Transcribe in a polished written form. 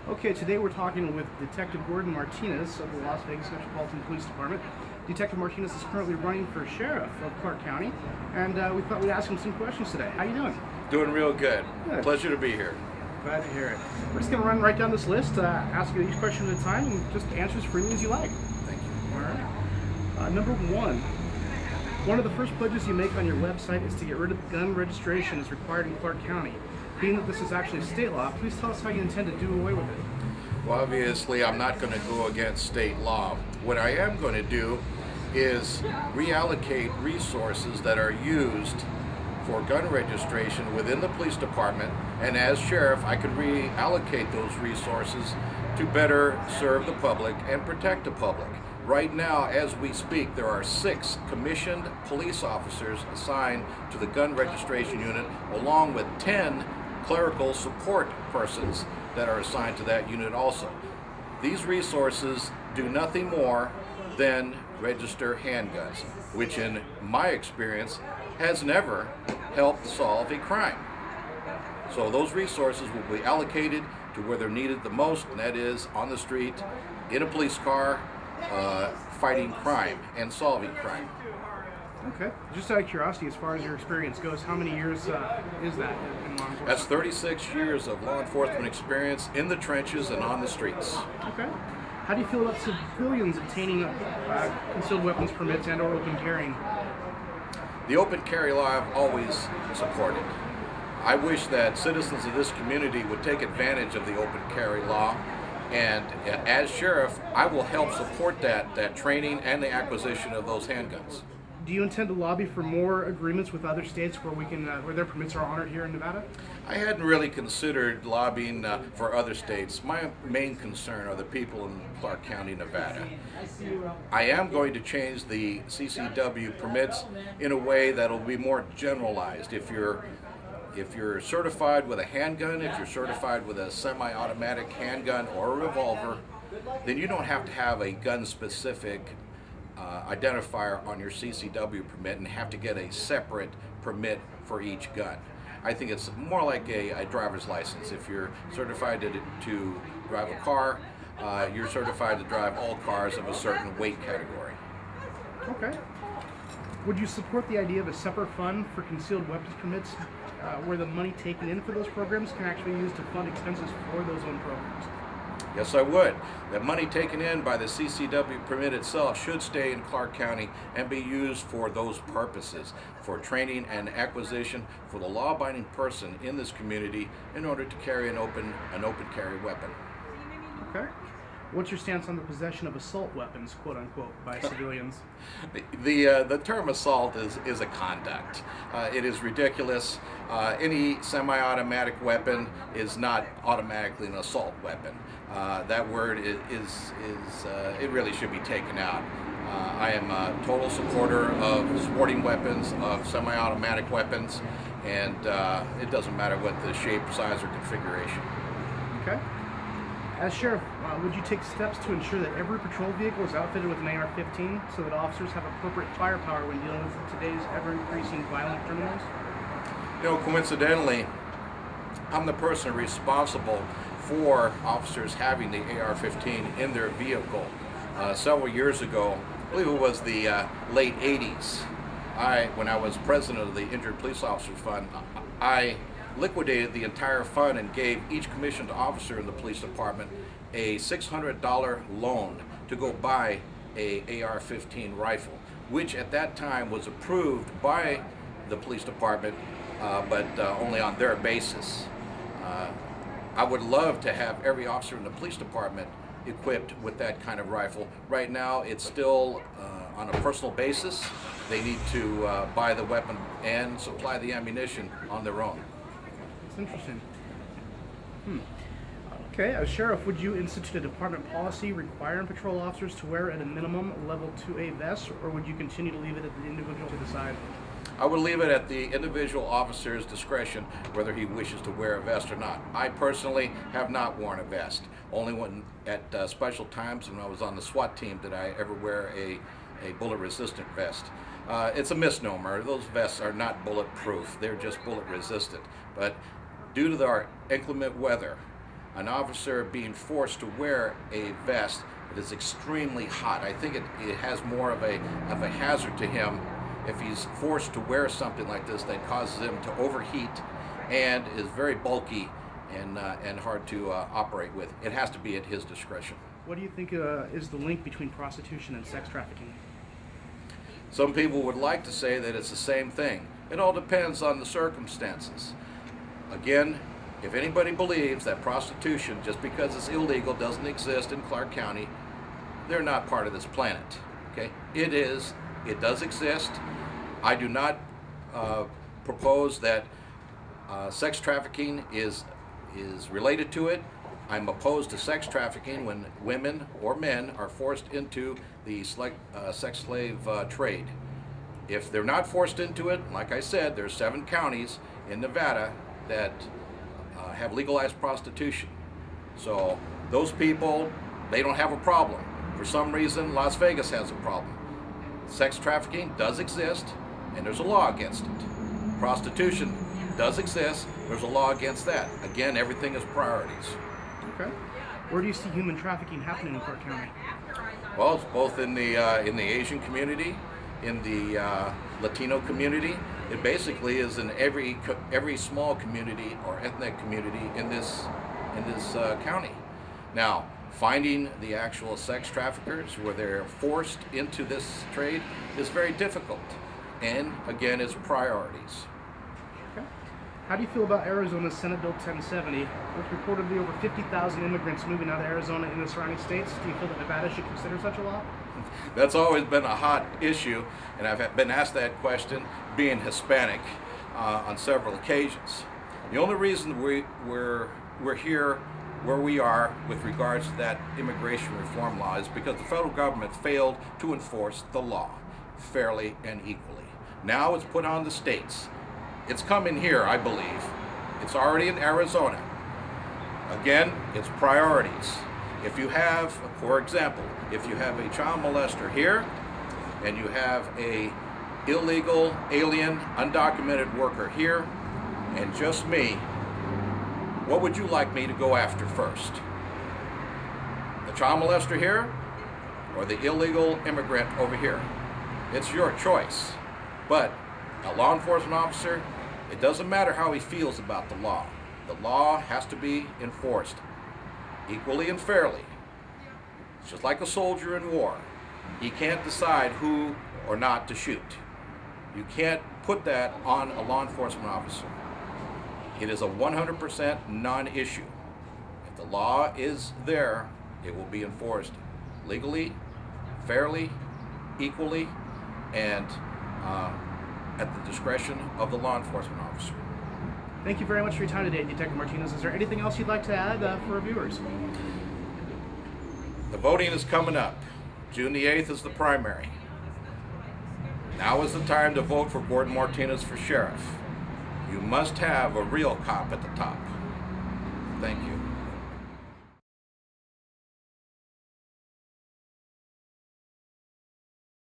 Okay, today we're talking with Detective Gordon Martinez of the Las Vegas Metropolitan Police Department. Detective Martinez is currently running for sheriff of Clark County, and we thought we'd ask him some questions today. How you doing? Doing real good. Good. Pleasure to be here. Glad to hear it. We're just going to run right down this list, ask you each question at a time, and just answer as freely as you like. Thank you. All right. Number one of the first pledges you make on your website is to get rid of gun registration as required in Clark County. Being that this is actually state law, please tell us how you intend to do away with it. Well, obviously, I'm not going to go against state law. What I am going to do is reallocate resources that are used for gun registration within the police department, and as sheriff, I could reallocate those resources to better serve the public and protect the public. Right now, as we speak, there are 6 commissioned police officers assigned to the gun registration unit, along with 10 clerical support persons that are assigned to that unit also. These resources do nothing more than register handguns, which in my experience has never helped solve a crime. So those resources will be allocated to where they're needed the most, and that is on the street, in a police car, fighting crime and solving crime. Okay. Just out of curiosity, as far as your experience goes, how many years is that in law enforcement? That's 36 years of law enforcement experience in the trenches and on the streets. Okay. How do you feel about civilians obtaining concealed weapons permits and or open carrying? The open carry law I've always supported. I wish that citizens of this community would take advantage of the open carry law, and as sheriff, I will help support that training and the acquisition of those handguns. Do you intend to lobby for more agreements with other states where where their permits are honored here in Nevada? I hadn't really considered lobbying for other states. My main concern are the people in Clark County, Nevada. I am going to change the CCW permits in a way that will be more generalized. If you're certified with a handgun, if you're certified with a semi-automatic handgun or a revolver, then you don't have to have a gun-specific identifier on your CCW permit and have to get a separate permit for each gun. I think it's more like a driver's license. If you're certified to drive a car, you're certified to drive all cars of a certain weight category. Okay. Would you support the idea of a separate fund for concealed weapons permits where the money taken in for those programs can actually be used to fund expenses for those own programs? Yes, I would. The money taken in by the CCW permit itself should stay in Clark County and be used for those purposes, for training and acquisition for the law-abiding person in this community in order to carry an open carry weapon. Okay. What's your stance on the possession of assault weapons, quote unquote, by civilians? The term assault is a conduct. It is ridiculous. Any semi-automatic weapon is not automatically an assault weapon. That word it really should be taken out. I am a total supporter of sporting weapons, of semi-automatic weapons, and it doesn't matter what the shape, size, or configuration. Okay. As sheriff, would you take steps to ensure that every patrol vehicle is outfitted with an AR-15 so that officers have appropriate firepower when dealing with today's ever-increasing violent criminals? You know, coincidentally, I'm the person responsible for officers having the AR-15 in their vehicle. Several years ago, I believe it was the late 80s, when I was president of the Injured Police Officers Fund, I liquidated the entire fund and gave each commissioned officer in the police department a $600 loan to go buy a AR-15 rifle, which at that time was approved by the police department, but only on their basis. I would love to have every officer in the police department equipped with that kind of rifle. Right now, it's still on a personal basis. They need to buy the weapon and supply the ammunition on their own. Interesting. Okay, as sheriff, would you institute a department policy requiring patrol officers to wear at a minimum level 2A vest, or would you continue to leave it at the individual to decide? I would leave it at the individual officer's discretion whether he wishes to wear a vest or not. I personally have not worn a vest. Only when at special times when I was on the SWAT team did I ever wear a bullet-resistant vest. It's a misnomer. Those vests are not bulletproof. They're just bullet-resistant. But due to our inclement weather, an officer being forced to wear a vest that is extremely hot. I think it has more of a hazard to him if he's forced to wear something like this that causes him to overheat and is very bulky and hard to operate with. It has to be at his discretion. What do you think is the link between prostitution and sex trafficking? Some people would like to say that it's the same thing. It all depends on the circumstances. Again, if anybody believes that prostitution, just because it's illegal, doesn't exist in Clark County, they're not part of this planet. Okay? It does exist. I do not propose that sex trafficking is related to it. I'm opposed to sex trafficking when women or men are forced into the sex slave trade. If they're not forced into it, like I said, there's 7 counties in Nevada that have legalized prostitution. So those people, they don't have a problem. For some reason, Las Vegas has a problem. Sex trafficking does exist, and there's a law against it. Prostitution does exist, there's a law against that. Again, everything is priorities. Okay. Where do you see human trafficking happening in Clark County? Well, it's both in the Asian community, in the Latino community. It basically is in every small community or ethnic community in this county. Now, finding the actual sex traffickers where they're forced into this trade is very difficult, and again, it's priorities. Okay. How do you feel about Arizona's Senate Bill 1070, with reportedly over 50,000 immigrants moving out of Arizona and the surrounding states? Do you feel that Nevada should consider such a law? That's always been a hot issue, and I've been asked that question, being Hispanic, on several occasions. The only reason we're here where we are with regards to that immigration reform law is because the federal government failed to enforce the law fairly and equally. Now it's put on the states. It's coming here, I believe. It's already in Arizona. Again, it's priorities. If you have, for example, if you have a child molester here and you have a illegal, alien, undocumented worker here and just me, what would you like me to go after first? The child molester here or the illegal immigrant over here? It's your choice. But a law enforcement officer, it doesn't matter how he feels about the law. The law has to be enforced equally and fairly. It's just like a soldier in war. He can't decide who or not to shoot. You can't put that on a law enforcement officer. It is a 100% non-issue. If the law is there, it will be enforced legally, fairly, equally, and at the discretion of the law enforcement officer. Thank you very much for your time today, Detective Martinez. Is there anything else you'd like to add for our viewers? The voting is coming up. June the 8th is the primary. Now is the time to vote for Gordon Martinez for sheriff. You must have a real cop at the top. Thank you.